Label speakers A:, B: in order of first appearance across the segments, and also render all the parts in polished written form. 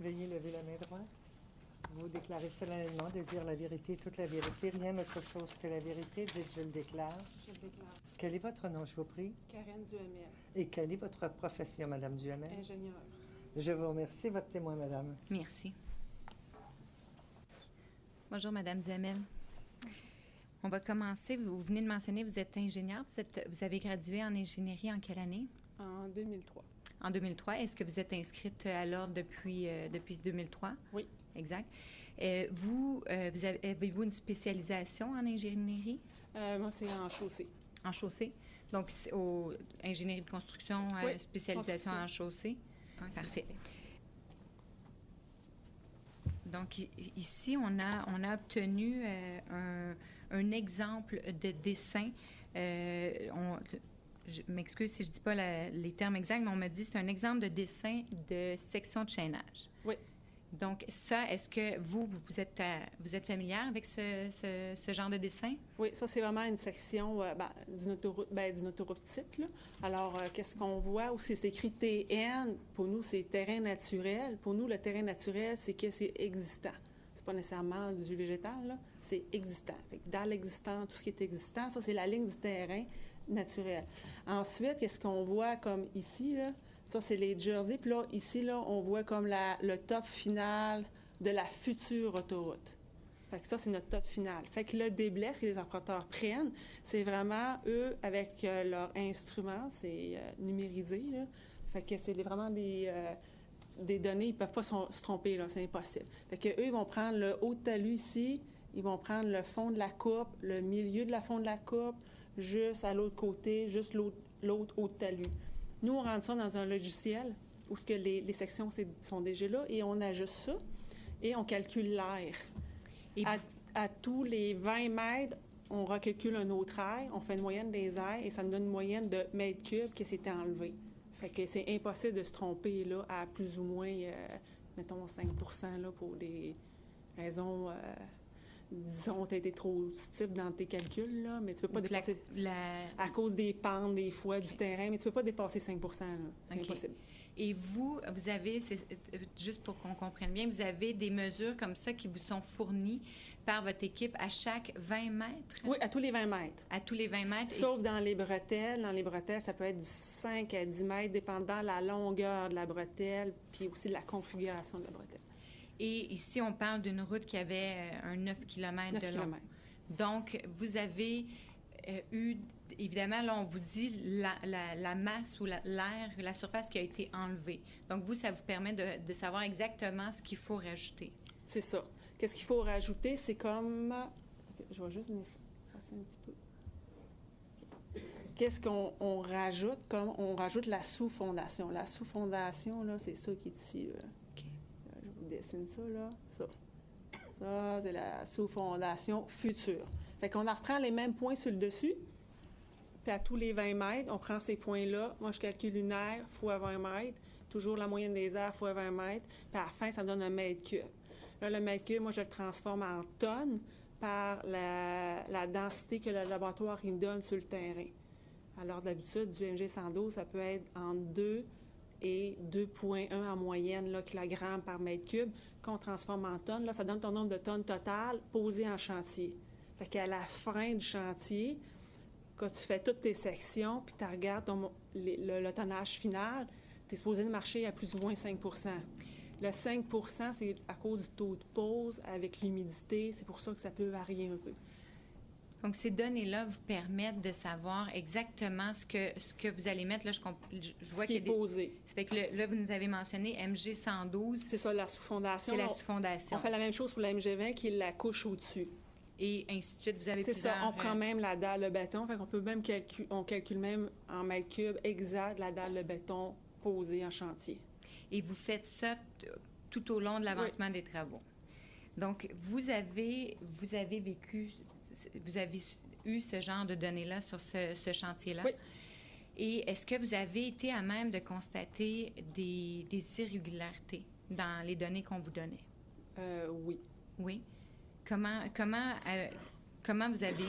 A: Veuillez lever la main droite. Vous déclarez solennellement de dire la vérité, toute la vérité, rien autre chose que la vérité. Dites, je le déclare.
B: Je le déclare.
A: Quel est votre nom, je vous prie?
B: Karen Duhamel,
A: Et quelle est votre profession, Madame Duhamel?
B: ingénieure.
A: Je vous remercie. Votre témoin, Madame.
C: Merci. Bonjour, Madame Duhamel. On va commencer. Vous venez de mentionner, vous êtes ingénieure. Vous avez gradué en ingénierie en quelle année?
B: En 2003.
C: En 2003. Est-ce que vous êtes inscrite à l'ordre depuis 2003?
B: Oui.
C: Exact. Avez-vous une spécialisation en ingénierie?
B: Moi, c'est en chaussée.
C: En chaussée? Donc, ingénierie de construction,
B: Oui,
C: spécialisation
B: construction.
C: en chaussée? Parfait. Donc, ici, on a obtenu un exemple de dessin. Je m'excuse si je ne dis pas les termes exacts, mais on m'a dit que c'est un exemple de dessin de section de chaînage.
B: Oui.
C: Donc, ça, est-ce que vous êtes familière avec ce genre de dessin?
B: Oui, ça, c'est vraiment une section d'une autoroute type, là. Alors, qu'est-ce qu'on voit où c'est écrit TN? Pour nous, c'est terrain naturel. Pour nous, le terrain naturel, c'est que c'est existant. C'est pas nécessairement du végétal, là. C'est existant. Fait que dans l'existant, tout ce qui est existant, ça, c'est la ligne du terrain naturel. Ensuite, qu'est-ce qu'on voit comme ici, là? Ça, c'est les jerseys. Puis là, ici, là, on voit comme le top final de la future autoroute. Fait que ça, c'est notre top final. Fait que le déblai, ce que les emprunteurs prennent, c'est vraiment, eux, avec leur instrument, c'est numérisé, là. Fait que c'est vraiment des données, ils peuvent pas se tromper, là, c'est impossible. Fait que eux, ils vont prendre le haut de talus ici, ils vont prendre le fond de la coupe, le milieu de la fond de la coupe, juste à l'autre côté, juste l'autre haut de talus. Nous, on rentre ça dans un logiciel où ce que les sections sont déjà là et on ajuste ça et on calcule l'air. À tous les 20 mètres, on recalcule un autre air, on fait une moyenne des airs et ça nous donne une moyenne de mètres cubes qui s'était enlevé. Fait que c'est impossible de se tromper là, à plus ou moins, mettons, 5 là, pour des raisons... disons, tu as été trop stipe dans tes calculs, là, mais tu peux pas dépasser... À cause des pentes, des fois, du terrain, mais tu peux pas dépasser 5 là. C'est impossible.
C: Et vous avez, juste pour qu'on comprenne bien, vous avez des mesures comme ça qui vous sont fournies par votre équipe à chaque 20 mètres?
B: Oui, à tous les 20 mètres.
C: À tous les 20 mètres?
B: Sauf dans les bretelles. Dans les bretelles, ça peut être du 5 à 10 mètres, dépendant de la longueur de la bretelle, puis aussi de la configuration de la bretelle.
C: Et ici, on parle d'une route qui avait un 9 km de long. Donc, vous avez eu, évidemment, là, on vous dit la masse ou l'air, la surface qui a été enlevée. Donc, vous, ça vous permet de savoir exactement ce qu'il faut rajouter. C'est
B: ça. Qu'est-ce qu'il faut rajouter? C'est comme... Je vais juste effacer un petit peu. Qu'est-ce qu'on rajoute? Comme on rajoute la sous-fondation. La sous-fondation, là, c'est ça qui est ici, là. Je vous dessine ça, là. Ça, c'est la sous-fondation future. Fait qu'on en reprend les mêmes points sur le dessus, puis à tous les 20 mètres, on prend ces points-là. Moi, je calcule une aire fois 20 mètres, toujours la moyenne des aires fois 20 mètres, puis à la fin, ça me donne un mètre cube. Là, le mètre cube, moi, je le transforme en tonnes par la densité que le laboratoire il me donne sur le terrain. Alors, d'habitude, du MG 112, ça peut être entre 2 et 2,1 en moyenne là, kilogrammes par mètre cube, qu'on transforme en tonnes. Là, ça donne ton nombre de tonnes totales posées en chantier. Fait qu'à la fin du chantier, quand tu fais toutes tes sections, puis tu regardes le tonnage final, tu es supposé de marcher à plus ou moins 5 Le 5 c'est à cause du taux de pose avec l'humidité. C'est pour ça que ça peut varier un peu.
C: Donc, ces données-là vous permettent de savoir exactement ce que vous allez mettre. Là, je vois qu'il y a
B: posé.
C: Ça fait que là, vous nous avez mentionné MG 112.
B: C'est ça, la sous-fondation.
C: C'est la sous-fondation.
B: On fait la même chose pour la MG 20 qui est la couche au-dessus.
C: Et ainsi de suite, vous avez
B: plusieurs... C'est ça, on prend même la dalle de béton. Fait qu'on peut même on calcule même en mètres cubes exact la dalle de béton posée en chantier.
C: Et vous faites ça tout au long de l'avancement des travaux. Donc, vous avez eu ce genre de données-là sur ce chantier-là.
B: Oui.
C: Et est-ce que vous avez été à même de constater des irrégularités dans les données qu'on vous donnait?
B: Oui.
C: Oui. Comment vous avez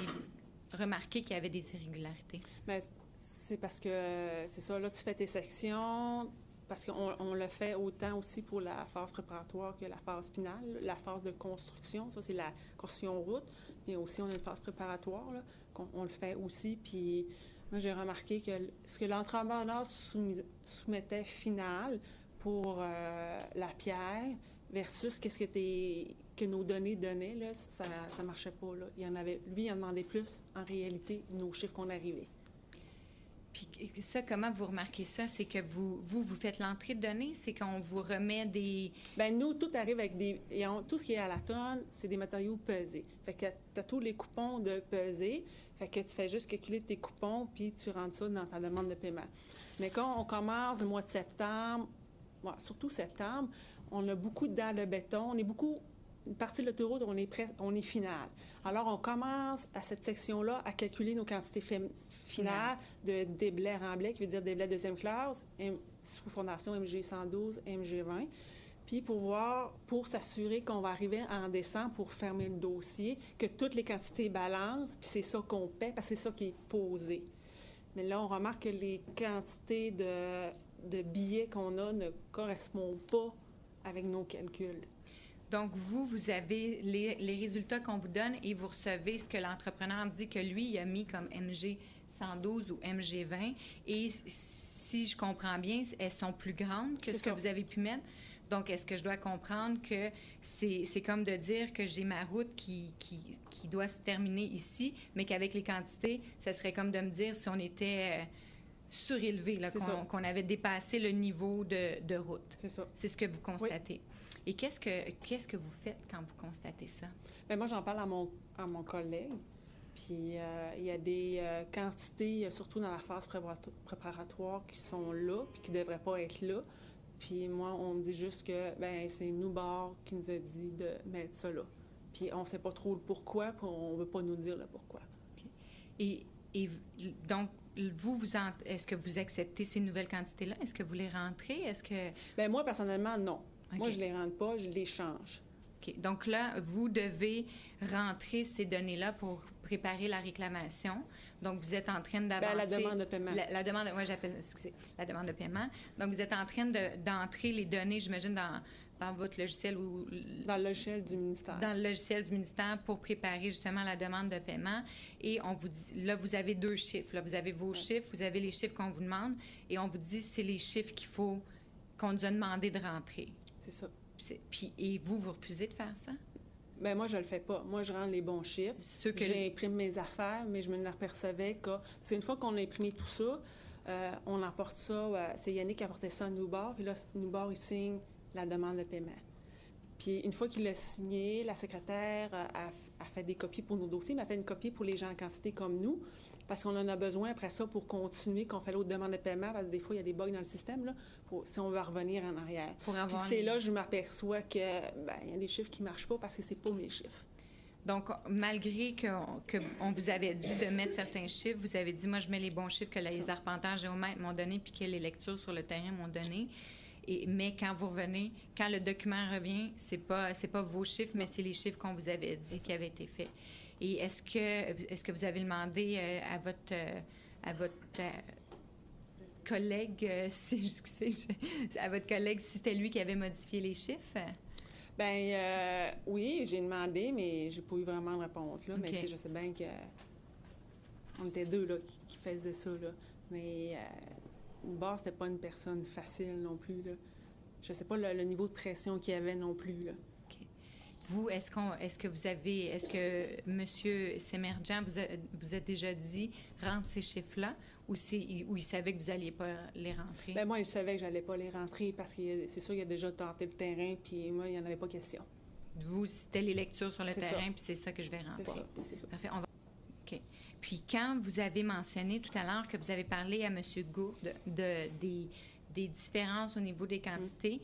C: remarqué qu'il y avait des irrégularités?
B: Bien, c'est parce que, c'est ça, là, tu fais tes sections, parce qu'on le fait autant aussi pour la phase préparatoire que la phase finale. La phase de construction, ça, c'est la construction route, mais aussi on a une phase préparatoire, là, on le fait aussi. Puis moi, j'ai remarqué que ce que l'entrepreneur soumettait final pour la pierre versus qu'est-ce que nos données donnaient, là, ça ne marchait pas. Là. Lui, il en demandait plus, en réalité, nos chiffres qu'on arrivait.
C: Puis ça, comment vous remarquez ça? C'est que vous faites l'entrée de données? C'est qu'on vous remet des...
B: Bien, nous, tout arrive avec tout ce qui est à la tonne, c'est des matériaux pesés. Fait que tu as tous les coupons de pesés. Fait que tu fais juste calculer tes coupons, puis tu rentres ça dans ta demande de paiement. Mais quand on commence le mois de septembre, surtout septembre, on a beaucoup de dalles de béton. Une partie de l'autoroute, on est final. Alors, on commence à cette section-là à calculer nos quantités finales de déblais remblais, qui veut dire déblais deuxième classe, sous fondation MG112, MG20. Puis pour s'assurer qu'on va arriver en décembre pour fermer le dossier, que toutes les quantités balancent, puis c'est ça qu'on paie, parce que c'est ça qui est posé. Mais là, on remarque que les quantités de billets qu'on a ne correspondent pas avec nos calculs.
C: Donc, vous avez les résultats qu'on vous donne et vous recevez ce que l'entrepreneur dit que lui, il a mis comme MG112 ou MG20. Et si je comprends bien, elles sont plus grandes que ce que vous avez pu mettre. Donc, est-ce que je dois comprendre que c'est comme de dire que j'ai ma route qui doit se terminer ici, mais qu'avec les quantités, ça serait comme de me dire si on était surélevé, là, qu'on avait dépassé le niveau de route.
B: C'est ça.
C: C'est ce que vous constatez.
B: Oui.
C: Et qu'est-ce que vous faites quand vous constatez ça?
B: Bien, moi, j'en parle à mon collègue. Puis, il y a des quantités, surtout dans la phase préparatoire, qui sont là, puis qui ne devraient pas être là. Puis, moi, on me dit juste que, bien, c'est Nubart qui nous a dit de mettre ça là. Puis, on ne sait pas trop le pourquoi, puis on ne veut pas nous dire le pourquoi.
C: Okay. Et donc, est-ce que vous acceptez ces nouvelles quantités-là? Est-ce que vous les rentrez?
B: Bien, moi, personnellement, non.
C: Okay.
B: Moi, je ne les rentre pas, je les change.
C: OK. Donc là, vous devez rentrer ces données-là pour préparer la réclamation. Donc, vous êtes en train d'avancer...
B: Bien, la demande de paiement.
C: La demande... Oui, la demande de paiement. Donc, vous êtes en train d'entrer les données, j'imagine, dans votre logiciel ou...
B: Dans le logiciel du ministère.
C: Dans le logiciel du ministère pour préparer justement la demande de paiement. Et on vous dit... Là, vous avez 2 chiffres. Là, vous avez vos chiffres, vous avez les chiffres qu'on vous demande, et on vous dit c'est les chiffres qu'on nous a demandé de rentrer.
B: C'est ça.
C: Et vous refusez de faire ça?
B: Bien, moi, je le fais pas. Moi, je rends les bons chiffres. J'imprime mes affaires, mais je me apercevais que... C'est une fois qu'on a imprimé tout ça, on emporte ça... c'est Yannick qui apportait ça à Nubart, puis là, Nubart, il signe la demande de paiement. Puis une fois qu'il l'a signé, la secrétaire a fait des copies pour nos dossiers, mais a fait une copie pour les gens en quantité comme nous, parce qu'on en a besoin après ça pour continuer, qu'on fait l'autre demande de paiement, parce que des fois, il y a des bugs dans le système, là, si on veut revenir en arrière. Puis c'est là que je m'aperçois que il y a des chiffres qui ne marchent pas parce que c'est pas mes chiffres.
C: Donc, malgré qu'on vous avait dit de mettre certains chiffres, vous avez dit, moi, je mets les bons chiffres que les arpenteurs géomètres m'ont donnés puis que les lectures sur le terrain m'ont donné. Mais quand vous revenez, quand le document revient, c'est pas vos chiffres, mais c'est les chiffres qu'on vous avait dit qui avaient été faits. Et est-ce que vous avez demandé à votre collègue, à votre collègue si c'était lui qui avait modifié les chiffres?
B: Bien, oui, j'ai demandé, mais j'ai pas eu vraiment de réponse. Là. Okay. Mais je sais bien qu'on était 2 là, qui faisaient ça. Là. Mais Nubart, c'était pas une personne facile non plus. Là. Je sais pas le niveau de pression qu'il y avait non plus. Là.
C: Okay. Vous, est-ce que M. Semerjian vous a déjà dit rentre ces chiffres-là ou il savait que vous n'alliez pas les rentrer?
B: Bien, moi, il savait que je n'allais pas les rentrer parce que c'est sûr qu'il a déjà tenté le terrain, puis moi, il n'y en avait pas question.
C: Vous, c'était les lectures sur le terrain, puis c'est ça que je vais rentrer.
B: C'est ça.
C: Parfait. OK. Puis quand vous avez mentionné tout à l'heure que vous avez parlé à M. Gourde des différences au niveau des quantités,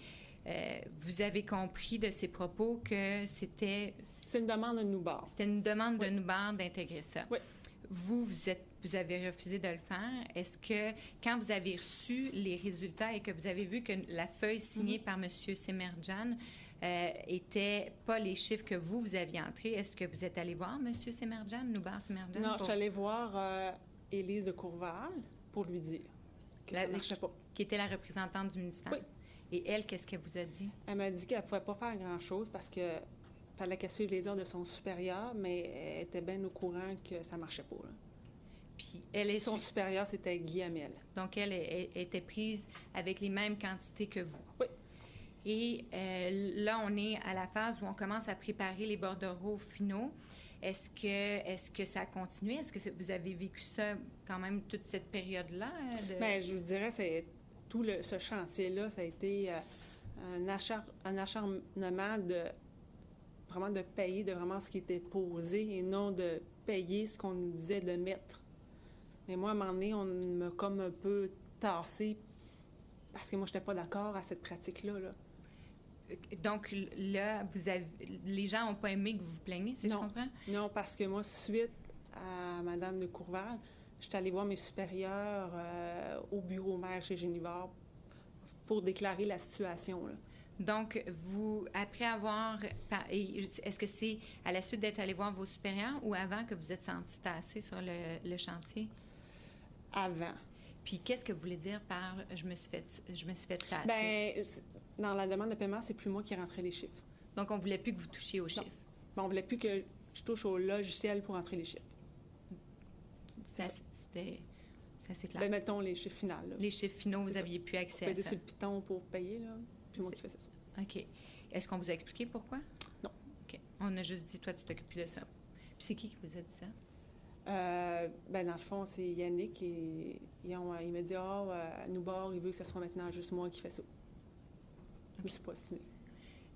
C: vous avez compris de ses propos que c'était...
B: C'est une demande de Nubart.
C: C'était une demande de Nubart d'intégrer ça.
B: Oui.
C: Vous avez refusé de le faire. Est-ce que, quand vous avez reçu les résultats et que vous avez vu que la feuille signée par M. Semerjian n'était pas les chiffres que vous aviez entrés, est-ce que vous êtes allé voir M. Semerjian, Nubart Semerjian?
B: Non, je suis allée voir Élise de Courval pour lui dire que ça ne marchait pas.
C: qui était la représentante du ministère.
B: Oui.
C: Et elle, qu'est-ce qu'elle vous a dit?
B: Elle m'a dit qu'elle ne pouvait pas faire grand-chose parce que fallait qu'elle suive les ordres de son supérieur, mais elle était bien au courant que ça ne marchait pas. Là.
C: Puis elle est
B: Son supérieur, c'était Guy Hamel.
C: Donc, elle était prise avec les mêmes quantités que vous.
B: Oui.
C: Et là, on est à la phase où on commence à préparer les bordereaux finaux. Est-ce que ça a continué? Est-ce que vous avez vécu ça quand même toute cette période-là?
B: Bien, je vous dirais, c'est tout ce chantier-là, ça a été un acharnement de vraiment de payer de vraiment ce qui était posé et non de payer ce qu'on nous disait de mettre. Mais moi, à un moment donné, on m'a comme un peu tassé parce que moi, je n'étais pas d'accord à cette pratique-là. Là.
C: Donc là, les gens n'ont pas aimé que vous vous plaigniez, si je comprends?
B: Non, parce que moi, suite à Mme de Courval, je suis allée voir mes supérieurs au bureau maire chez Génivard pour déclarer la situation. Là.
C: Donc, vous, après avoir... Est-ce que c'est à la suite d'être allé voir vos supérieurs ou avant que vous êtes senti tassé sur le chantier?
B: Avant.
C: Puis, qu'est-ce que vous voulez dire par « je me suis fait tasser »?
B: Bien, dans la demande de paiement, c'est plus moi qui rentrais les chiffres.
C: Donc, on ne voulait plus que vous touchiez aux chiffres?
B: Bon, on ne voulait plus que je touche au logiciel pour entrer les chiffres.
C: C'était assez clair.
B: Bien, mettons les chiffres finaux. Là.
C: Les chiffres finaux, vous aviez plus accès à ça?
B: Sur le piton pour payer, là. Puis moi qui faisais ça.
C: OK. Est-ce qu'on vous a expliqué pourquoi?
B: Non.
C: OK. On a juste dit, toi, tu t'occupes plus de ça. Puis c'est qui vous a dit ça?
B: Bien, dans le fond, c'est Yannick et il m'a dit Noubord, il veut que ce soit maintenant juste moi qui fais ça. Je me suis pas soutenue.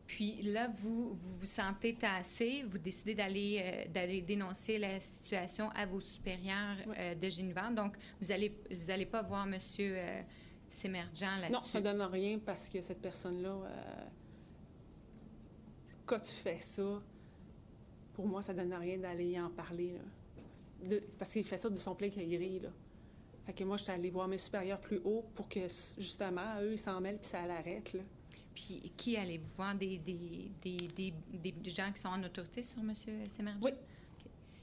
C: Puis là, vous sentez tassé, vous décidez d'aller dénoncer la situation à vos supérieurs de Génivard. Donc, vous allez pas voir M. Semerjian là-dessus?
B: Non, ça ne donne rien parce que cette personne-là, quand tu fais ça, pour moi, ça ne donne rien d'aller y en parler. Là. Parce qu'il fait ça de son plein gré. Là. Fait que moi, je suis allée voir mes supérieurs plus haut pour que, justement, eux, ils s'en mêlent puis ça l'arrête. Là.
C: Puis, qui allez-vous voir? Des gens qui sont en autorité sur M. Semerjian?
B: Oui.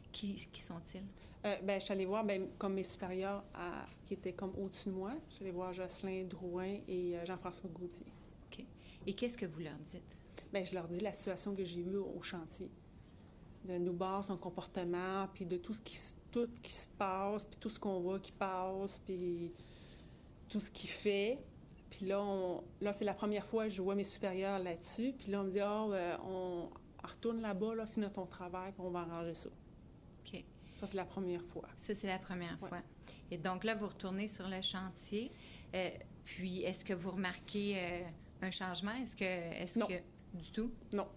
C: Okay. Qui sont-ils?
B: Bien, je suis allée voir comme mes supérieurs qui étaient comme au-dessus de moi. Je suis allée voir Jocelyn Drouin et Jean-François Gauthier.
C: OK. Et qu'est-ce que vous leur dites?
B: Bien, je leur dis la situation que j'ai vue au chantier. De Noubord, son comportement, puis de tout qui se passe, puis tout ce qu'on voit qui passe, puis tout ce qu'il fait. Puis là, c'est la première fois que je vois mes supérieurs là-dessus. Puis là, on me dit, on retourne là-bas, là, finis ton travail, puis on va arranger ça.
C: OK.
B: Ça, c'est la première fois.
C: Ça, c'est la première fois. Et donc là, vous retournez sur le chantier. Puis, est-ce que vous remarquez un changement?
B: Non.
C: Du tout?
B: Non.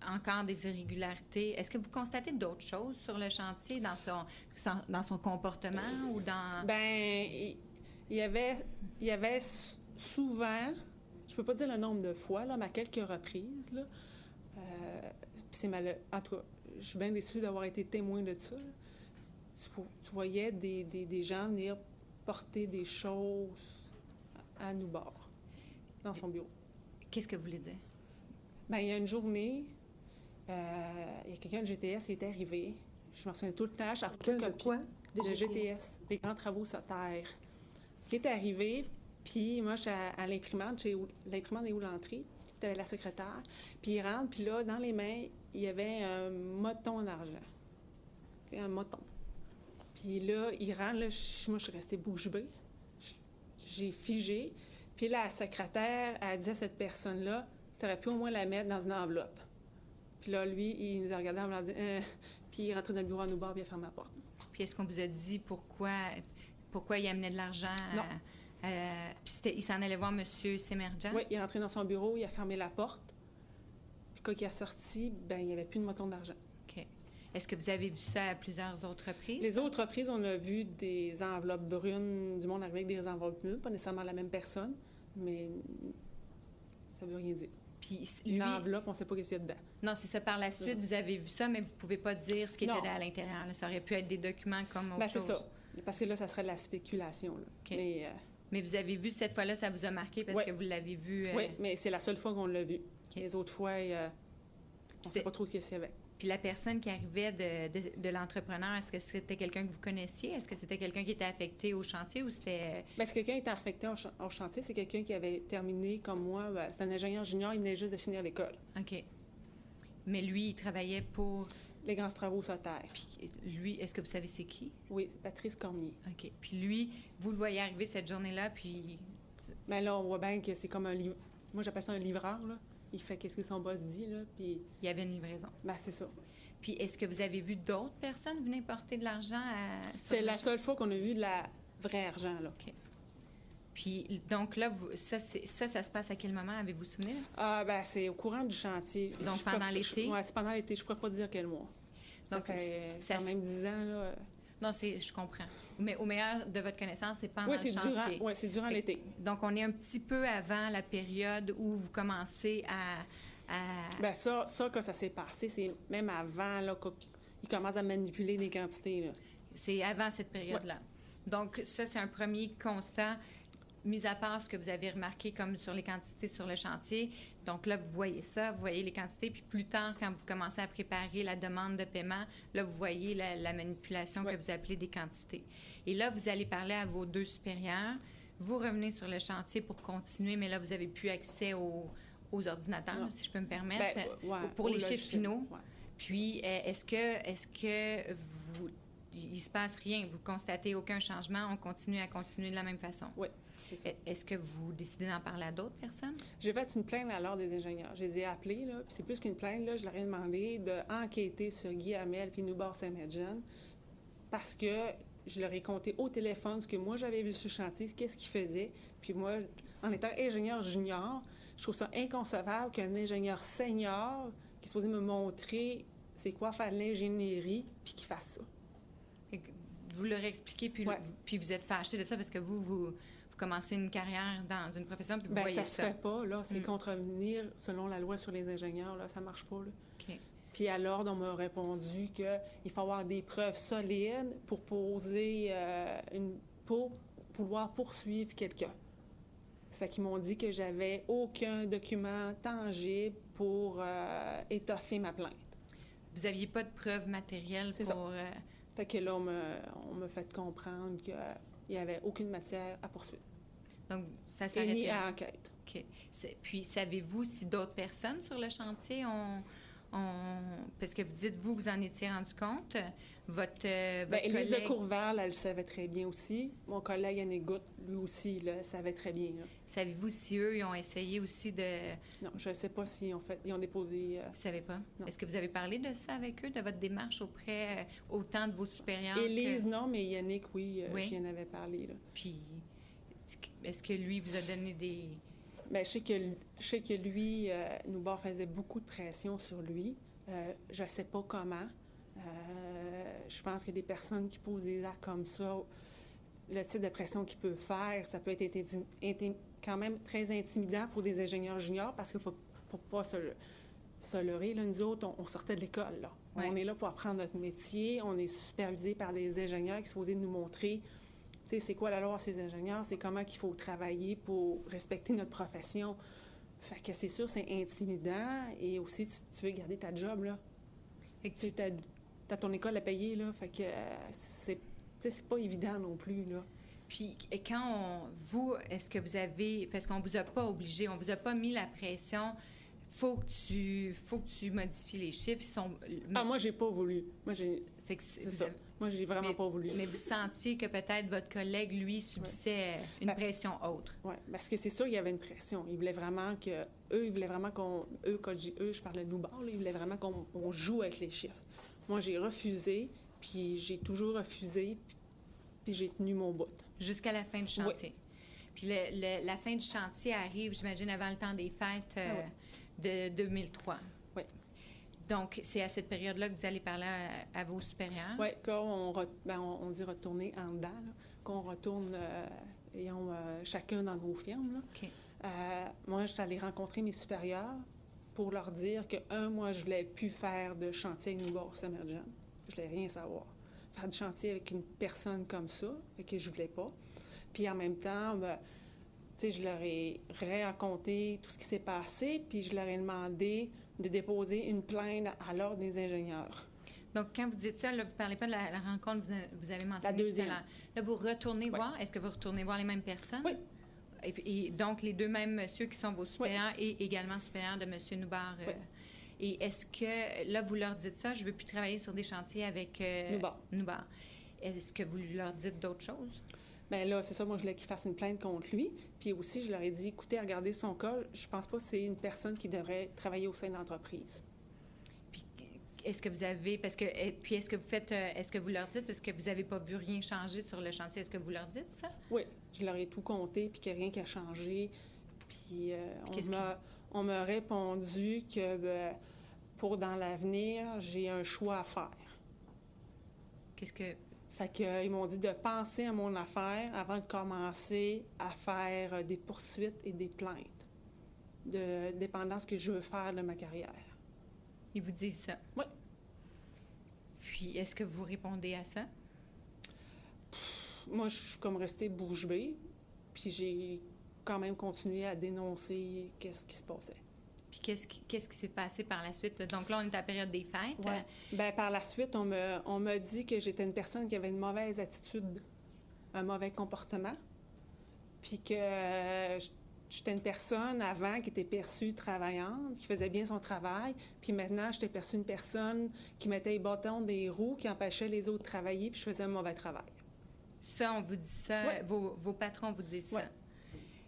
C: Encore des irrégularités. Est-ce que vous constatez d'autres choses sur le chantier, dans son comportement ou dans...
B: Bien, il y avait souvent, je peux pas dire le nombre de fois, là, mais à quelques reprises, là, puis c'est malheureux. En tout cas, je suis bien déçue d'avoir été témoin de ça. Tu voyais des gens venir porter des choses à Noubord, dans son bureau.
C: Qu'est-ce que vous voulez dire?
B: Bien, il y a une journée, il y a quelqu'un de GTS qui est arrivé. Je me souviens tout le temps.
A: De quoi?
B: De GTS, les grands travaux Soterre. Qui est arrivé, puis moi, je suis à l'imprimante, j'ai l'imprimante est où l'entrée, puis tu avais la secrétaire, puis il rentre, puis là, dans les mains, il y avait un moton d'argent. C'est un moton. Puis là, il rentre, là, moi, je suis restée bouche bée. J'ai figé. Puis là, la secrétaire, elle dit à cette personne-là, tu aurais pu au moins la mettre dans une enveloppe. Puis là, lui, il nous a regardé en me disant, puis il est rentré dans le bureau à Noubord, puis il a fermé la porte.
C: Puis est-ce qu'on vous a dit pourquoi il amenait de l'argent?
B: Non.
C: Puis il s'en allait voir M. Semerjian?
B: Oui, il est rentré dans son bureau, il a fermé la porte. Puis quand il est sorti, ben il n'y avait plus de moton d'argent.
C: OK. Est-ce que vous avez vu ça à plusieurs autres reprises?
B: Les autres reprises, on a vu des enveloppes brunes, du monde arriver avec des enveloppes brunes, pas nécessairement la même personne, mais ça veut rien dire.
C: Puis lui...
B: Une enveloppe, on ne sait pas ce qu'il y a dedans.
C: Non, c'est ça. Par la suite, vous avez vu ça, mais vous ne pouvez pas dire ce qui était à l'intérieur. Là. Ça aurait pu être des documents comme autre chose.
B: C'est ça. Parce que là, ça serait de la spéculation. Là.
C: Okay. Mais vous avez vu, cette fois-là, ça vous a marqué parce que vous l'avez vu...
B: Oui, mais c'est la seule fois qu'on l'a vu. Okay. Les autres fois, on ne sait pas trop ce qu'il y avait.
C: Puis la personne qui arrivait de l'entrepreneur, est-ce que c'était quelqu'un que vous connaissiez? Est-ce que c'était quelqu'un qui était affecté au chantier ou c'était...
B: Bien, si quelqu'un était affecté au chantier, c'est quelqu'un qui avait terminé comme moi. Ben, c'est un ingénieur junior, il venait juste de finir l'école.
C: OK. Mais lui, il travaillait pour...
B: Les grands travaux Sauterre.
C: Puis lui, est-ce que vous savez c'est qui?
B: Oui, c'est Patrice Cormier.
C: OK. Puis lui, vous le voyez arriver cette journée-là, puis...
B: Bien là, on voit bien que c'est comme un livre. Moi, j'appelle ça un livreur, là. Il fait qu'est-ce que son boss dit, là, puis...
C: Il y avait une livraison.
B: Ben, c'est ça.
C: Puis est-ce que vous avez vu d'autres personnes venir porter de l'argent à...
B: C'est la seule fois qu'on a vu de la vraie argent, là.
C: OK. Puis, donc là, ça se passe à quel moment, avez-vous souvenir?
B: Ah, ben c'est au courant du chantier.
C: Donc, pendant l'été?
B: Oui, c'est pendant l'été. Je ne pourrais pas dire quel mois. Ça
C: Donc,
B: fait
C: ça
B: quand même 10 ans, là.
C: Non, je comprends. Mais au meilleur de votre connaissance, c'est pendant
B: Oui,
C: le chantier.
B: Oui, c'est durant l'été.
C: Donc, on est un petit peu avant la période où vous commencez à...
B: Bien, ça, quand ça s'est passé, c'est même avant, là, qu'ils commencent à manipuler les quantités, là.
C: C'est avant cette période-là. Ouais. Donc, ça, c'est un premier constat, mis à part ce que vous avez remarqué comme sur les quantités sur le chantier. Donc là, vous voyez ça, vous voyez les quantités, puis plus tard, quand vous commencez à préparer la demande de paiement, là, vous voyez la manipulation que vous appelez des quantités. Et là, vous allez parler à vos deux supérieurs. Vous revenez sur le chantier pour continuer, mais là, vous n'avez plus accès aux ordinateurs, là, si je peux me permettre, pour les chiffres finaux. Ouais. Puis, est-ce que vous... Il ne se passe rien, vous constatez aucun changement, on continue de la même façon?
B: Oui.
C: Est-ce que vous décidez d'en parler à d'autres personnes?
B: J'ai fait une plainte à l'ordre des ingénieurs. Je les ai appelés, là, puis c'est plus qu'une plainte, là, je leur ai demandé d'enquêter sur Guy Hamel puis Noubar Saint-Medjen parce que je leur ai compté au téléphone ce que moi j'avais vu sur le chantier, qu'est-ce qu'ils faisaient. Puis moi, en étant ingénieur junior, je trouve ça inconcevable qu'un ingénieur senior qui est supposé me montrer c'est quoi faire de l'ingénierie puis qu'il fasse ça.
C: Vous leur expliquez, puis vous êtes fâché de ça parce que vous commencez une carrière dans une profession, puis vous voyez ça.
B: Ça se fait pas, là. C'est contrevenir selon la loi sur les ingénieurs, là. Ça marche pas, là.
C: OK.
B: Puis à l'ordre, on m'a répondu qu'il faut avoir des preuves solides pour poser pour vouloir poursuivre quelqu'un. Fait qu'ils m'ont dit que j'avais aucun document tangible pour étoffer ma plainte.
C: Vous aviez pas de preuves matérielles pour...
B: Fait que là, on m'a fait comprendre qu'il n'y avait aucune matière à poursuivre.
C: Donc, ça s'arrête.
B: Et ni à enquête.
C: OK. Puis, savez-vous si d'autres personnes sur le chantier ont... Parce que vous dites, vous en étiez rendu compte. Votre
B: Élise
C: collègue...
B: de Courval, elle le savait très bien aussi. Mon collègue Yannick Goutte, lui aussi, il le savait très bien. Là.
C: Savez-vous si eux, ils ont essayé aussi de...
B: Non, je ne sais pas s'ils ils ont déposé...
C: Vous ne savez pas?
B: Non.
C: Est-ce que vous avez parlé de ça avec eux, de votre démarche auprès autant de vos supérieurs?
B: Élise, non, mais Yannick, oui, j'y en avais parlé. Là.
C: Puis, est-ce que lui vous a donné des...
B: Bien, je sais que lui, Noubar faisait beaucoup de pression sur lui. Je ne sais pas comment. Je pense que des personnes qui posent des actes comme ça, le type de pression qu'ils peuvent faire, ça peut être quand même très intimidant pour des ingénieurs juniors parce qu'il ne faut pas se leurrer. Là, nous autres, on sortait de l'école. Là. Ouais. On est là pour apprendre notre métier. On est supervisé par des ingénieurs qui sont supposés nous montrer c'est quoi la loi ces ingénieurs, c'est comment qu'il faut travailler pour respecter notre profession. Fait que c'est sûr, c'est intimidant et aussi, tu veux garder ta job, là. T'as ton école à payer, là. Fait que c'est pas évident non plus, là.
C: Puis, est-ce que vous avez... Parce qu'on vous a pas obligé, on vous a pas mis la pression... Faut que tu modifies les chiffres.
B: Moi, j'ai pas voulu. Moi,
C: c'est ça.
B: Moi, j'ai vraiment pas voulu.
C: Mais vous sentiez que peut-être votre collègue, lui, subissait une pression autre.
B: Oui, parce que c'est sûr qu'il y avait une pression. Ils voulaient vraiment qu'on... quand je dis eux, je parle de Noubar, là, ils voulaient vraiment qu'on joue avec les chiffres. Moi, j'ai refusé, puis j'ai toujours refusé, puis j'ai tenu mon bout.
C: Jusqu'à la fin du chantier. Oui. Puis la fin du chantier arrive, j'imagine, avant le temps des fêtes... de 2003. Oui. Donc, c'est à cette période-là que vous allez parler à vos supérieurs?
B: Oui, quand on dit retourner en dedans, là, qu'on retourne chacun dans nos firmes. Là.
C: OK.
B: Moi, je suis allée rencontrer mes supérieurs pour leur dire que, moi, je voulais plus faire de chantier avec Noubar Saint-Medjen. Je voulais rien savoir. Faire du chantier avec une personne comme ça, que je voulais pas. Puis en même temps, je leur ai raconté tout ce qui s'est passé, puis je leur ai demandé de déposer une plainte à l'ordre des ingénieurs.
C: Donc, quand vous dites ça, là, vous ne parlez pas de la rencontre que vous avez mentionnée.
B: La deuxième.
C: Tout à l'heure. Là, vous retournez voir. Est-ce que vous retournez voir les mêmes personnes?
B: Oui.
C: Et donc, les deux mêmes messieurs qui sont vos supérieurs et également supérieurs de M. Noubar.
B: Oui.
C: Et est-ce que, là, vous leur dites ça, je ne veux plus travailler sur des chantiers avec Noubar. Est-ce que vous leur dites d'autres choses?
B: Bien là, c'est ça, moi, je voulais qu'il fasse une plainte contre lui. Puis aussi, je leur ai dit, écoutez, regardez son cas, je pense pas que c'est une personne qui devrait travailler au sein de l'entreprise.
C: Puis, est-ce que vous avez, est-ce que vous faites, est-ce que vous leur dites, parce que vous n'avez pas vu rien changer sur le chantier, est-ce que vous leur dites ça?
B: Oui, je leur ai tout compté, puis qu'il n'y a rien qui a changé. Puis on m'a répondu que pour dans l'avenir, j'ai un choix à faire.
C: Qu'est-ce que...
B: Fait qu'ils m'ont dit de penser à mon affaire avant de commencer à faire des poursuites et des plaintes, de dépendant de ce que je veux faire de ma carrière.
C: Ils vous disent ça?
B: Oui.
C: Puis, est-ce que vous répondez à ça?
B: Moi, je suis comme restée bouche bée, puis j'ai quand même continué à dénoncer qu'est-ce qui se passait.
C: Puis qu'est-ce qui s'est passé par la suite? Donc là, on est à la période des fêtes.
B: Ouais. Bien, par la suite, on m'a dit que j'étais une personne qui avait une mauvaise attitude, un mauvais comportement, puis que j'étais une personne avant qui était perçue travaillante, qui faisait bien son travail, puis maintenant, j'étais perçue une personne qui mettait les bâtons des roues, qui empêchait les autres de travailler, puis je faisais un mauvais travail.
C: Ça, on vous dit ça,
B: ouais.
C: Vos patrons vous disent ça?
B: Ouais.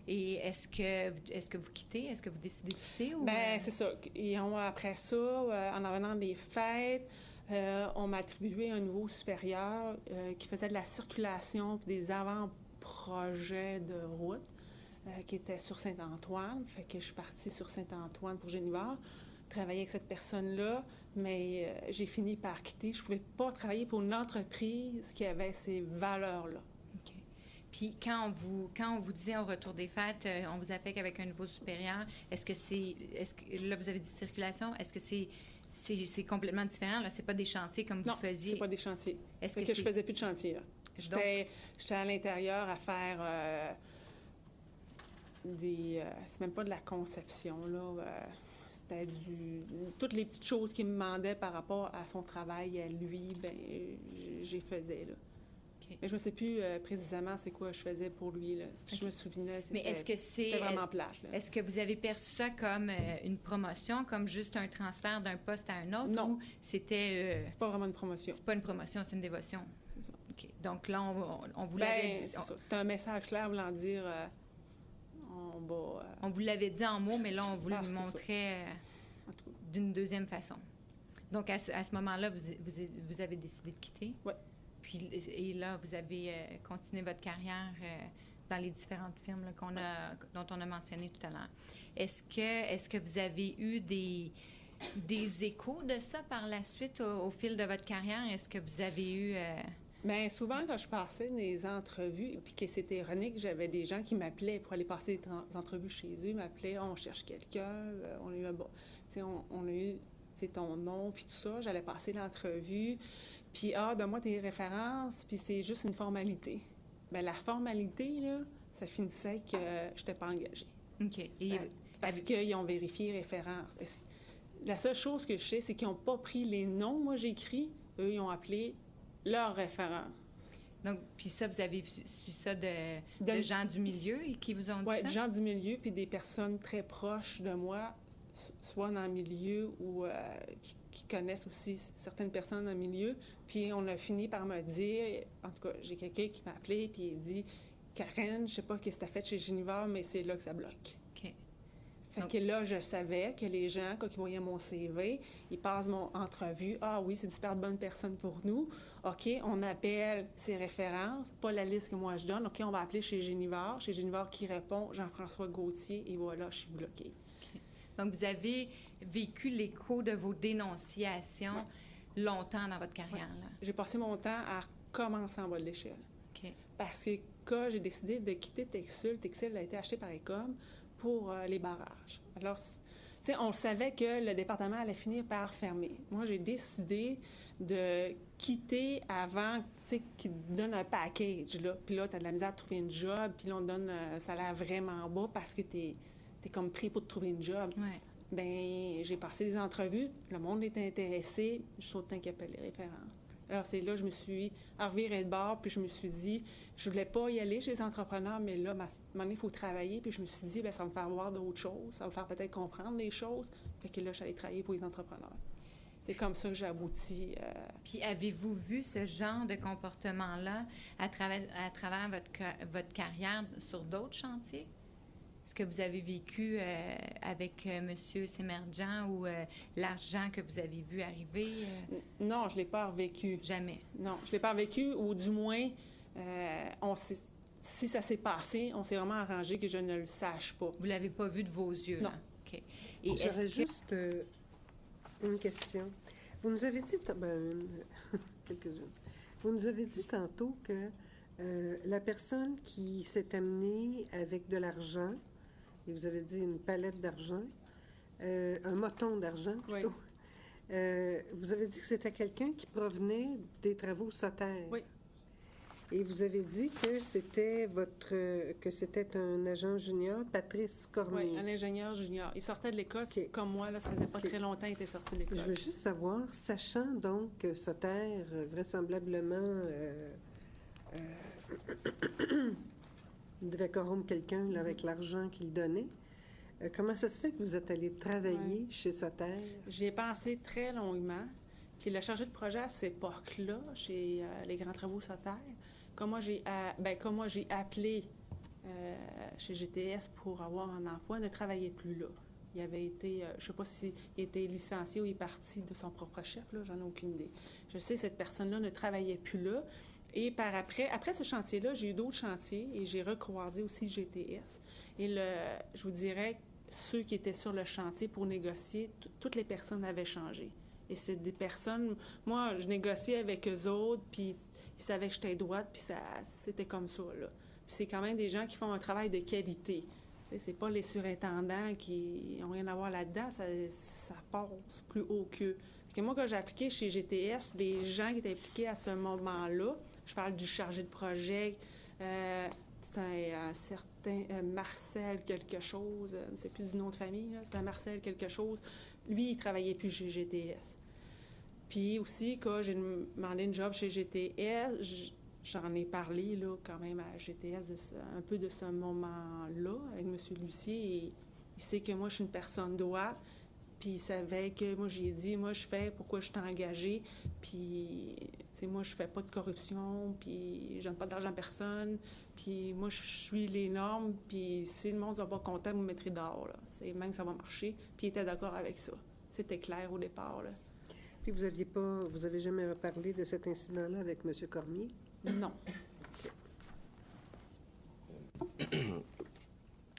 C: Et est-ce que vous quittez? Est-ce que vous décidez de quitter?
B: Bien, c'est ça. Et après ça, en revenant des fêtes, on m'a attribué un nouveau supérieur qui faisait de la circulation puis des avant-projets de route qui était sur Saint-Antoine. Fait que je suis partie sur Saint-Antoine pour Génivard, travailler avec cette personne-là, mais j'ai fini par quitter. Je ne pouvais pas travailler pour une entreprise qui avait ces valeurs-là.
C: Puis quand on vous dit au retour des fêtes, on vous affecte avec un nouveau supérieur, est-ce que là, vous avez dit circulation, est-ce que c'est complètement différent? Là, c'est pas des chantiers comme vous faisiez?
B: Non, c'est pas des chantiers.
C: Est-ce
B: que je faisais plus de chantiers, là. J'étais à l'intérieur à faire c'est même pas de la conception, là. C'était toutes les petites choses qu'il me demandait par rapport à son travail, à lui, bien, j'y faisais, là. Okay. Mais je ne sais plus précisément c'est quoi je faisais pour lui. Là. Si je me souvenais, c'était vraiment plate. Là.
C: Est-ce que vous avez perçu ça comme une promotion, comme juste un transfert d'un poste à un autre?
B: Non.
C: Ou c'était...
B: c'est pas vraiment une promotion.
C: C'est pas une promotion, c'est une dévotion.
B: C'est ça.
C: OK. Donc là, on vous l'avait dit...
B: c'est ça. C'était un message clair voulant dire...
C: on vous l'avait dit en mots, mais là, on vous le montrait d'une deuxième façon. Donc, à ce moment-là, vous avez décidé de quitter?
B: Oui.
C: Puis, et là, vous avez continué votre carrière dans les différentes firmes là, dont on a mentionné tout à l'heure. Est-ce que vous avez eu des échos de ça par la suite au fil de votre carrière? Est-ce que vous avez eu...
B: Bien, souvent, quand je passais des entrevues, puis que c'était ironique, j'avais des gens qui m'appelaient pour aller passer des entrevues chez eux, m'appelaient « on cherche quelqu'un, on a eu on a eu ton nom, puis tout ça. » J'allais passer l'entrevue. Puis, donne-moi tes références, puis c'est juste une formalité. Bien, la formalité, là, ça finissait que je n'étais pas engagée.
C: OK.
B: Parce qu'ils ont vérifié les références. La seule chose que je sais, c'est qu'ils n'ont pas pris les noms, moi, j'ai écrit. Eux, ils ont appelé leurs références.
C: Donc, puis ça, vous avez su ça de gens du milieu qui vous ont dit ça?
B: Oui, de gens du milieu, puis des personnes très proches de moi, soit dans le milieu ou qui connaissent aussi certaines personnes dans le milieu. Puis on a fini par me dire, en tout cas, j'ai quelqu'un qui m'a appelé puis il dit « Karen, je sais pas ce que tu as fait chez Génivard, mais c'est là que ça bloque. »
C: OK.
B: Fait que là, je savais que les gens, quand ils voyaient mon CV, ils passent mon entrevue. « Ah oui, c'est une super bonne personne pour nous. OK, on appelle ses références, pas la liste que moi je donne. OK, on va appeler chez Génivard. Chez Génivard qui répond, Jean-François Gauthier, et voilà, je suis bloquée. »
C: Donc, vous avez vécu l'écho de vos dénonciations longtemps dans votre carrière. Là.
B: J'ai passé mon temps à commencer en bas de l'échelle.
C: OK.
B: Parce que quand j'ai décidé de quitter Texul a été acheté par Ecom pour les barrages. Alors, tu sais, on savait que le département allait finir par fermer. Moi, j'ai décidé de quitter avant, tu sais, qu'ils te donnent un package, là. Puis là, tu as de la misère à trouver une job, puis là, on te donne un salaire vraiment bas parce que tu es comme pris pour te trouver une job.
C: Ouais.
B: Bien, j'ai passé des entrevues, le monde était intéressé, je saute un qui appelle les références. Alors, c'est là que je me suis revirée de bord, puis je me suis dit, je voulais pas y aller chez les entrepreneurs, mais là, à un moment donné, il faut travailler, puis je me suis dit, bien, ça va me faire voir d'autres choses, ça va me faire peut-être comprendre des choses. Fait que là, je suis allée travailler pour les entrepreneurs. C'est comme ça que j'ai abouti.
C: Puis avez-vous vu ce genre de comportement-là à travers votre carrière sur d'autres chantiers? Ce que vous avez vécu avec M. Sémergent ou l'argent que vous avez vu arriver?
B: Non, je ne l'ai pas revécu.
C: Jamais?
B: Non, je ne l'ai pas revécu, ou du moins, si ça s'est passé, on s'est vraiment arrangé que je ne le sache pas.
C: Vous ne l'avez pas vu de vos yeux?
B: Non.
C: Là? OK. Et
A: j'aurais juste une question. Vous nous avez dit... quelques-unes. Vous nous avez dit tantôt que la personne qui s'est amenée avec de l'argent, et vous avez dit une palette d'argent, un moton d'argent plutôt,
B: oui.
A: Vous avez dit que c'était quelqu'un qui provenait des travaux Soter.
B: Oui.
A: Et vous avez dit que c'était un agent junior, Patrice Cormier.
B: Oui, un ingénieur junior. Il sortait de l'école, comme moi, là, ça faisait pas très longtemps qu'il était sorti de l'école.
A: Je veux juste savoir, sachant donc que Soter, vraisemblablement, il devait corrompre quelqu'un là, avec l'argent qu'il donnait. Comment ça se fait que vous êtes allé travailler chez Soter?
B: J'y ai pensé très longuement. Puis le chargé de projet à cette époque-là, chez les Grands Travaux Soter, comme moi j'ai appelé chez GTS pour avoir un emploi, ne travaillait plus là. Il avait été, je ne sais pas s'il était licencié ou il est parti de son propre chef, là, j'en ai aucune idée. Je sais que cette personne-là ne travaillait plus là. Et après ce chantier-là, j'ai eu d'autres chantiers et j'ai recroisé aussi GTS. Et je vous dirais, ceux qui étaient sur le chantier pour négocier, toutes les personnes avaient changé. Et c'est des personnes... Moi, je négociais avec eux autres, puis ils savaient que j'étais droite, puis c'était comme ça, là. Puis c'est quand même des gens qui font un travail de qualité. C'est pas les surintendants qui n'ont rien à voir là-dedans, ça passe plus haut qu'eux. Puis moi, quand j'ai appliqué chez GTS, les gens qui étaient impliqués à ce moment-là, je parle du chargé de projet, c'est un certain Marcel quelque chose, c'est plus du nom de famille, là, c'est un Marcel quelque chose. Lui, il travaillait plus chez GTS. Puis aussi, quand j'ai demandé une job chez GTS, j'en ai parlé là, quand même à GTS un peu de ce moment-là avec M. Lucier. Et il sait que moi, je suis une personne droite. Puis il savait que moi, j'ai dit, moi, je fais pourquoi je suis engagée. Puis, tu sais, moi, je fais pas de corruption. Puis, je donne pas d'argent à personne. Puis, moi, je suis les normes. Puis, si le monde ne soit pas content, vous me mettrez dehors. Là. C'est même que ça va marcher. Puis, il était d'accord avec ça. C'était clair au départ. Là.
A: Puis, vous avez jamais reparlé de cet incident-là avec M. Cormier?
B: Non.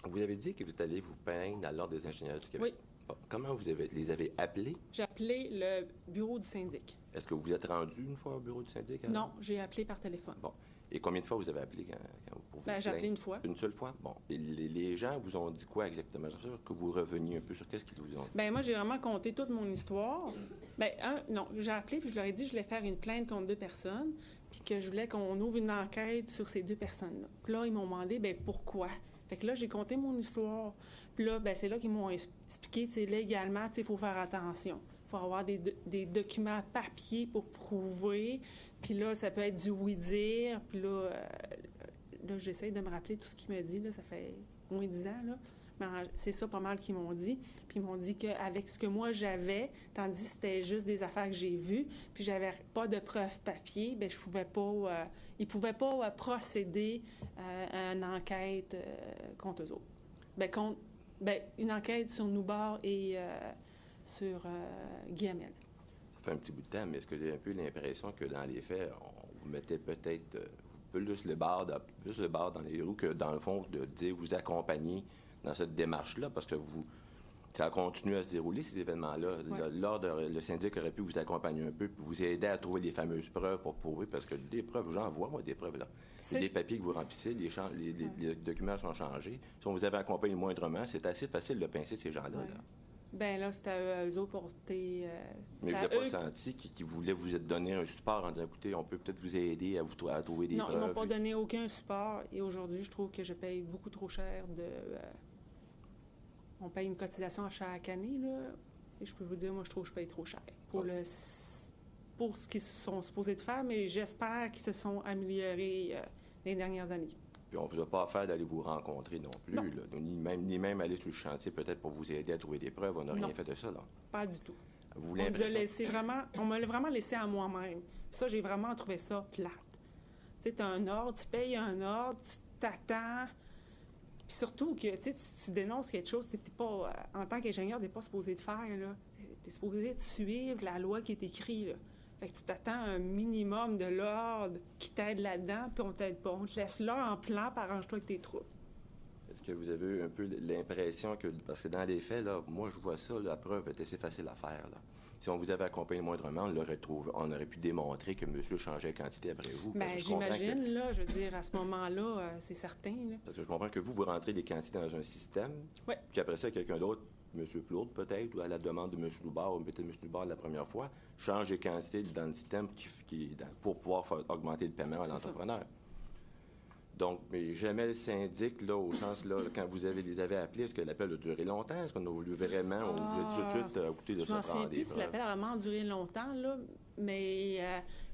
D: Vous avez dit que vous allez vous plaindre à l'Ordre des ingénieurs du Québec.
B: Oui.
D: Bon, comment vous les avez appelés?
B: J'ai appelé le bureau du syndic.
D: Est-ce que vous vous êtes rendu une fois au bureau du syndic?
B: Non, j'ai appelé par téléphone.
D: Bon. Et combien de fois vous avez appelé pour vous
B: J'ai appelé une fois.
D: Une seule fois? Bon. Et les gens vous ont dit quoi exactement? Je suis sûr que vous reveniez un peu sur qu'est-ce qu'ils vous ont dit.
B: Bien, moi, j'ai vraiment compté toute mon histoire. Non, j'ai appelé puis je leur ai dit que je voulais faire une plainte contre 2 personnes puis que je voulais qu'on ouvre une enquête sur ces 2 personnes-là. Puis là, ils m'ont demandé, pourquoi? Fait que là, j'ai compté mon histoire. Puis là, c'est là qu'ils m'ont expliqué, légalement, il faut faire attention. Il faut avoir des documents papier pour prouver. Puis là, ça peut être du oui-dire. Puis là, j'essaie de me rappeler tout ce qu'il m'a dit. Là, ça fait moins de 10 ans, là. Mais c'est ça pas mal qu'ils m'ont dit. Puis ils m'ont dit qu'avec ce que moi j'avais, tandis que c'était juste des affaires que j'ai vues, puis j'avais pas de preuves papier, je pouvais pas... ils pouvaient pas procéder à une enquête contre eux autres. Une enquête sur Noubar et sur Guy Hamel.
D: Ça fait un petit bout de temps, mais est-ce que j'ai un peu l'impression que dans les faits, on vous mettait peut-être plus le barre dans les roues que dans le fond de dire vous accompagner dans cette démarche-là, parce que ça continue à se dérouler, ces événements-là. Ouais. Le syndic aurait pu vous accompagner un peu, puis vous aider à trouver les fameuses preuves pour prouver, parce que des preuves, j'en vois, moi, des preuves, là. C'est des papiers que vous remplissez, les documents sont changés. Si on vous avait accompagné moindrement, c'est assez facile de pincer ces gens-là.
B: Ouais.
D: Là.
B: Bien là, c'était à eux autres porter...
D: Mais vous n'avez pas senti qu'ils voulaient vous donner un support en disant, écoutez, on peut peut-être vous aider à trouver des preuves?
B: Non, ils ne m'ont pas donné aucun support. Et aujourd'hui, je trouve que je paye beaucoup trop cher on paye une cotisation à chaque année, là, et je peux vous dire, moi, je trouve que je paye trop cher pour ce qu'ils sont supposés de faire, mais j'espère qu'ils se sont améliorés les dernières années.
D: Puis on ne vous a pas offert d'aller vous rencontrer non plus,
B: Non.
D: là. Ni même aller sur le chantier peut-être pour vous aider à trouver des preuves. On n'a rien
B: Non.
D: fait de ça, là.
B: Pas du tout.
D: Vous
B: On nous a
D: l'impression...
B: laissé vraiment, on me l'a vraiment laissé à moi-même. Ça, j'ai vraiment trouvé ça plate. Tu sais, tu as un ordre, tu payes un ordre, tu t'attends. Puis surtout que tu dénonces quelque chose, t'es pas, en tant qu'ingénieur, tu n'es pas supposé de faire. Tu es supposé de suivre la loi qui est écrite. Là. Fait que tu t'attends un minimum de l'ordre qui t'aide là-dedans, puis on t'aide pas. On te laisse là en plan, puis arrange-toi avec tes troupes.
D: Est-ce que vous avez eu un peu l'impression que... Parce que dans les faits, là, moi, je vois ça, la preuve est assez facile à faire, là. Si on vous avait accompagné moindrement, on aurait pu démontrer que monsieur changeait de quantité après vous.
B: Bien, j'imagine, là, je veux dire, à ce moment-là, c'est certain, là.
D: Parce que je comprends que vous rentrez des quantités dans un système,
B: Ouais.
D: puis après ça, quelqu'un d'autre, M. Plourde peut-être, ou à la demande de M. Loubard, ou peut-être M. Loubard la première fois, change les quantités dans le système pour pouvoir faire augmenter le paiement à
B: C'est ça.
D: l'entrepreneur. Donc, mais jamais le syndic, là, au sens, là, quand vous les avez appelés, est-ce que l'appel a duré longtemps? Est-ce qu'on a voulu vraiment, on vous a tout de suite, écoutez, de
B: Je
D: se
B: m'en
D: prendre
B: souviens
D: des
B: plus si
D: preuves?
B: l'appel a vraiment duré longtemps, là, mais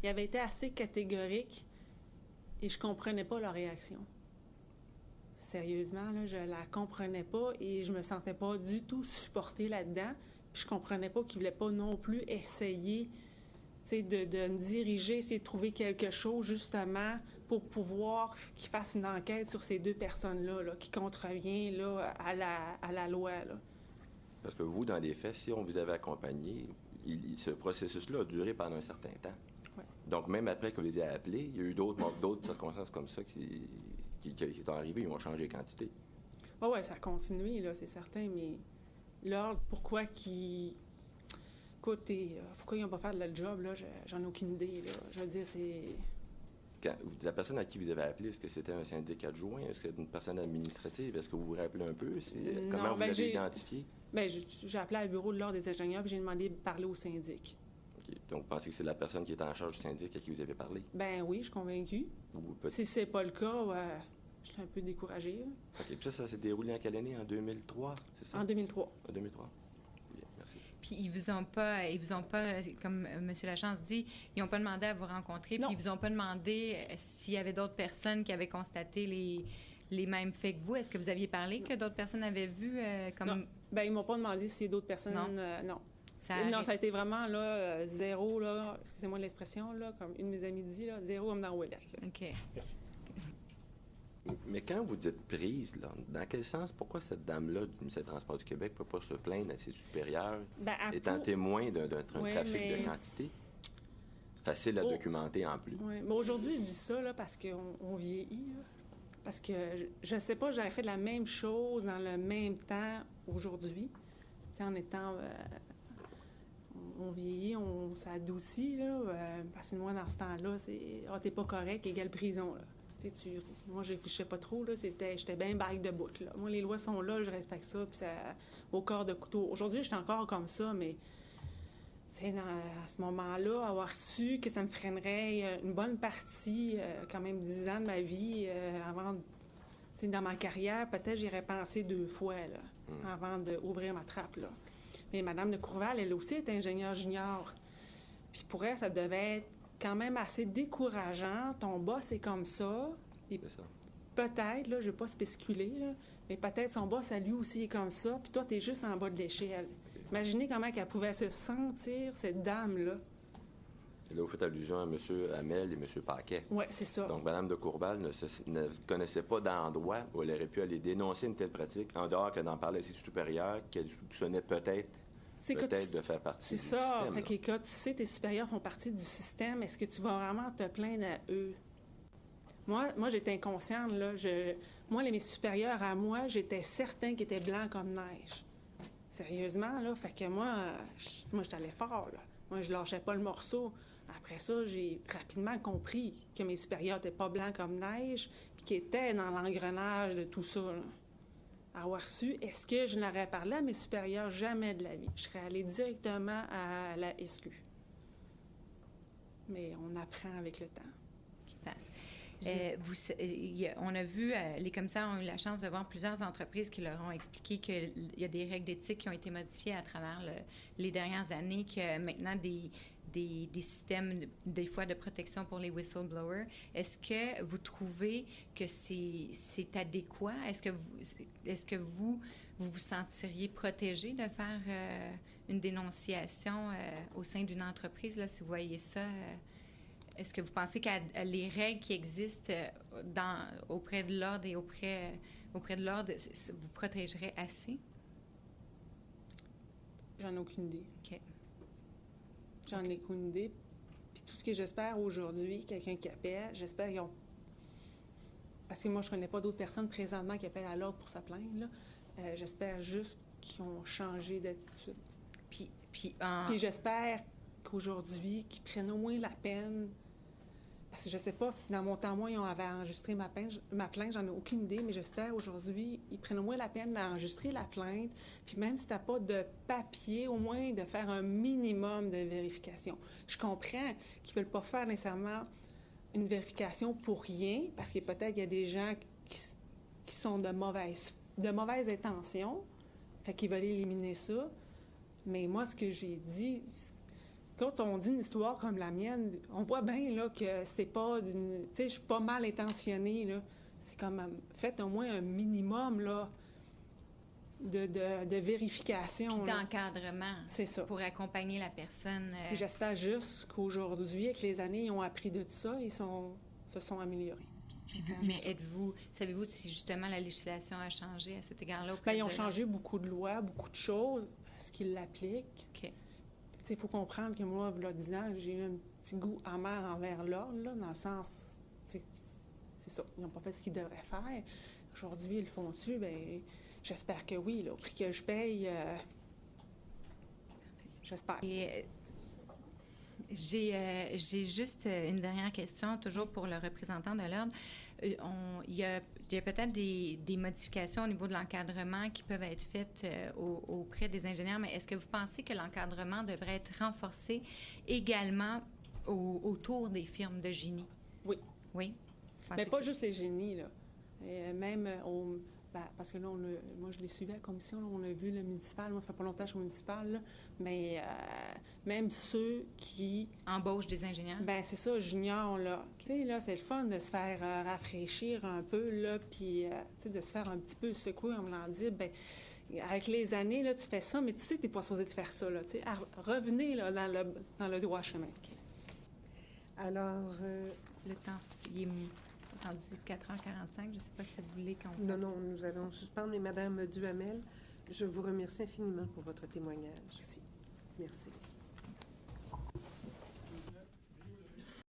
B: il avait été assez catégorique et je comprenais pas leur réaction. Sérieusement, là, je la comprenais pas et je me sentais pas du tout supportée là-dedans. Puis je comprenais pas qu'ils voulaient pas non plus essayer, tu sais, de me diriger, essayer de trouver quelque chose, justement, pour pouvoir qu'ils fassent une enquête sur ces deux personnes-là, là, qui contrevient là, à la loi, là.
D: Parce que vous, dans les faits, si on vous avait accompagné, ce processus-là a duré pendant un certain temps.
B: Ouais.
D: Donc, même après que vous les ayez appelés, il y a eu d'autres circonstances comme ça qui sont arrivées, ils ont changé de quantité.
B: Oui, ça a continué, là, c'est certain, mais l'ordre, pourquoi qu'ils... Écoutez, pourquoi ils n'ont pas fait le job, là, j'en ai aucune idée, là. Je veux dire, c'est...
D: La personne à qui vous avez appelé, est-ce que c'était un syndic adjoint? Est-ce que c'était une personne administrative? Est-ce que vous vous rappelez un peu? Comment vous l'avez identifié?
B: Bien, j'ai appelé à le bureau de l'Ordre des ingénieurs et j'ai demandé de parler au syndic.
D: Okay. Donc, vous pensez que c'est la personne qui est en charge du syndic à qui vous avez parlé?
B: Ben oui, je suis convaincue. Si c'est pas le cas, je suis un peu découragée. Là.
D: OK. Puis ça s'est déroulé en quelle année? En 2003, c'est ça?
B: En 2003.
D: En 2003. Bien, merci.
C: Puis ils vous ont pas, comme M. Lachance dit, ils n'ont pas demandé à vous rencontrer,
B: Non.
C: puis ils vous ont pas demandé s'il y avait d'autres personnes qui avaient constaté les mêmes faits que vous. Est-ce que vous aviez parlé que d'autres personnes avaient vu comme...
B: Non. Ben, ils m'ont pas demandé s'il y a d'autres personnes.
C: Non.
B: Non.
C: Ça
B: Non, ça a été vraiment là, zéro, là, excusez-moi l'expression, là, comme une de mes amies dit, là, zéro comme dans Ouellet.
C: OK.
E: Merci.
D: Mais quand vous dites prise, là, dans quel sens, pourquoi cette dame-là du ministère des Transports du Québec ne peut pas se plaindre à ses supérieurs,
B: Ben,
D: étant témoin d'un
B: Oui,
D: trafic
B: mais-
D: de quantité? Facile à
B: Oh.
D: documenter en plus.
B: Oui, mais aujourd'hui, je dis ça là, parce qu'on vieillit. Là. Parce que je sais pas, j'aurais fait la même chose dans le même temps aujourd'hui. Tu sais, en étant. On vieillit, on s'adoucit. Là, parce que moi, dans ce temps-là, c'est. Ah, t'es pas correct, égale prison. Là. Moi, je réfléchissais pas trop. Là, j'étais bien bague de bout. Là. Moi, les lois sont là, je respecte ça, puis ça. Au corps de couteau. Aujourd'hui, j'étais encore comme ça, mais. À ce moment-là, avoir su que ça me freinerait une bonne partie, quand même 10 ans de ma vie, avant, dans ma carrière, peut-être j'irais penser 2 fois, là, avant d'ouvrir ma trappe, là. Mais Mme de Courval, elle aussi est ingénieure junior. Puis pour elle, ça devait être quand même assez décourageant. Ton boss est comme ça. Et
D: C'est ça.
B: peut-être, là, je ne vais pas spéculer, là, mais peut-être son boss, à lui aussi, est comme ça. Puis toi, tu es juste en bas de l'échelle. Imaginez comment elle pouvait se sentir, cette dame-là.
D: Et là, vous faites allusion à M. Hamel et M. Paquet.
B: Oui, c'est ça.
D: Donc, Mme de Courval ne connaissait pas d'endroit où elle aurait pu aller dénoncer une telle pratique, en dehors que d'en parler à ses supérieurs, qu'elle soupçonnait peut-être de faire partie
B: C'est
D: du
B: ça.
D: système.
B: Fait que quand tu sais tes supérieurs font partie du système, est-ce que tu vas vraiment te plaindre à eux? Moi j'étais inconsciente, là. Moi, mes supérieurs à moi, j'étais certain qu'ils étaient blancs comme neige. Sérieusement, là. Fait que moi, j'étais allée fort, là. Moi, je lâchais pas le morceau. Après ça, j'ai rapidement compris que mes supérieurs n'étaient pas blancs comme neige, puis qu'ils étaient dans l'engrenage de tout ça, là. Avoir su, est-ce que je n'aurais parlé à mes supérieurs? Jamais de la vie. Je serais allée directement à la SQ. Mais on apprend avec le temps.
C: On a vu, les commissaires ont eu la chance de voir plusieurs entreprises qui leur ont expliqué qu'il y a des règles d'éthique qui ont été modifiées à travers les dernières années, que maintenant des systèmes, des fois, de protection pour les whistleblowers. Est-ce que vous trouvez que c'est adéquat? Est-ce que vous vous sentiriez protégé de faire une dénonciation au sein d'une entreprise, là, si vous voyez ça? Est-ce que vous pensez que les règles qui existent auprès de l'ordre et auprès de l'ordre vous protégeraient assez?
B: J'en ai aucune idée.
C: OK.
B: J'en ai aucune idée. Puis tout ce que j'espère aujourd'hui, quelqu'un qui appelle, j'espère qu'ils ont... Parce que moi, je connais pas d'autres personnes présentement qui appellent à l'ordre pour se plaindre, là. J'espère juste qu'ils ont changé d'attitude. Puis j'espère qu'aujourd'hui, qu'ils prennent au moins la peine... Parce que je sais pas si dans mon temps, moi, ils avaient enregistré ma plainte, j'en ai aucune idée, mais j'espère aujourd'hui, ils prennent au moins la peine d'enregistrer la plainte, puis même si tu n'as pas de papier, au moins de faire un minimum de vérification. Je comprends qu'ils ne veulent pas faire nécessairement une vérification pour rien, parce que peut-être qu'il y a des gens qui sont de mauvaises intentions, fait qu'ils veulent éliminer ça. Mais moi, ce que j'ai dit... Quand on dit une histoire comme la mienne, on voit bien là, que c'est pas... Tu sais, je suis pas mal intentionnée, là. C'est comme... Faites au moins un minimum, là, de vérification.
C: Puis d'encadrement.
B: C'est ça.
C: Pour accompagner la personne.
B: Et j'espère juste qu'aujourd'hui, avec les années, ils ont appris de tout ça, se sont améliorés.
C: Mais savez-vous si justement la législation a changé à cet égard-là?
B: Bien, ils ont changé beaucoup de lois, beaucoup de choses. Est-ce qu'ils l'appliquent?
C: OK.
B: Il faut comprendre que moi, il y a 10 ans, j'ai eu un petit goût amer envers l'ordre, là, dans le sens, c'est ça, ils n'ont pas fait ce qu'ils devraient faire. Aujourd'hui, ils le font-tu? Bien, j'espère que oui, là, au prix que je paye, j'espère.
C: Et, j'ai juste une dernière question, toujours pour le représentant de l'ordre. Il y a peut-être des modifications au niveau de l'encadrement qui peuvent être faites auprès des ingénieurs, mais est-ce que vous pensez que l'encadrement devrait être renforcé également autour des firmes de génie?
B: Oui.
C: Oui?
B: Mais pas juste les génies, là. Même parce que là, moi, je l'ai suivi à la commission, là, on a vu le municipal, moi, ça fait pas longtemps que je suis au municipal, là, mais même ceux qui...
C: Embauchent des ingénieurs?
B: Bien, c'est ça, junior, là. Tu sais, là, c'est le fun de se faire rafraîchir un peu, là, puis, tu sais, de se faire un petit peu secouer, on me l'a dit, bien, avec les années, là, tu fais ça, mais tu sais que tu n'es pas supposé de faire ça, là, tu sais. Revenez, là, dans le droit chemin.
C: Okay.
A: Alors...
C: Le temps, il est... 4h45, je ne sais pas si vous voulez qu'on...
A: Non, nous allons suspendre. Mais Madame Duhamel, je vous remercie infiniment pour votre témoignage.
B: Merci.
A: Merci.